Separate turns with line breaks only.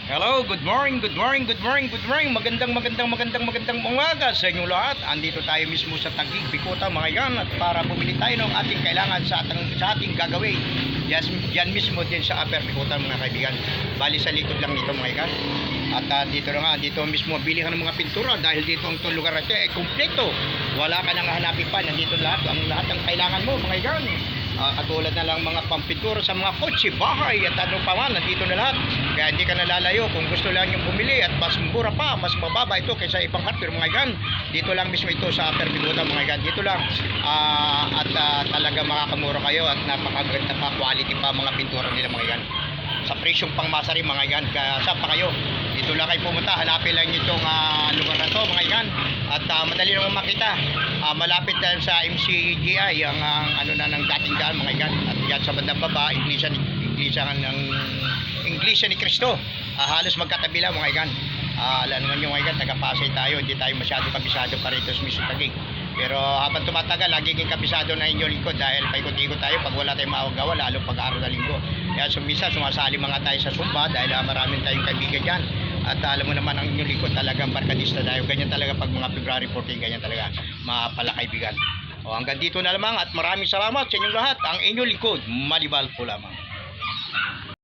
Hello, good morning, good morning, good morning, good morning. Magandang umaga sa inyong lahat. Andito tayo mismo sa Taguig, Bicota mga yan, at para bumili tayo ng ating kailangan sa ating gagawin. Yan mismo din sa Upper Bicota mga kaibigan. Bali sa likod lang nito mga yan. At dito na nga, dito mismo bili ka ng mga pintura dahil dito ang lugar na ito ay kumpleto. Wala ka nang hanapin pa, nandito lahat ang kailangan mo mga yan. Katulad na lang mga pampintura sa mga kotse, bahay at ano pa man, nandito na lahat. Kaya hindi ka nalalayo kung gusto lang yung bumili at mas mura pa, mas mababa ito kaysa ibang hardware mga gan. Dito lang mismo ito sa Upper Bicota mga gan. Dito lang talaga makakamura kayo at napakaganda pa, quality pa mga pintura nila mga gan. Sa presyong pangmasari mga gan. Kaya saan pa kayo? Dito lang kayo pumunta, hanapin lang itong lugar na to mga gan. At madali naman makita. Malapit lang sa MCGI ang ano na ng dating daan mga gan. At yan sa bandang baba, Iglesia ni Cristo. Halos magkatabi lang mga gan. Alam naman yung mga gan, taga-Pasay tayo, hindi tayo masyado kabisado pa rito sa Mismo Taguig. Pero habang tumatagal, nagiging kabisado na inyong lingkod dahil paikot-ikot tayo pag wala tayong mawagawa, lalo pag araw na linggo. Kaya sumasali mga tayo sa Sumba dahil maraming tayong kaibigan dyan. At alam mo naman ang inyong lingkod talagang barkadista tayo. Ganyan talaga pag mga February 14, ganyan talaga mapala kaibigan. Hanggang dito na lamang at maraming salamat sa inyong lahat. Ang inyong lingkod, Malibal po lamang.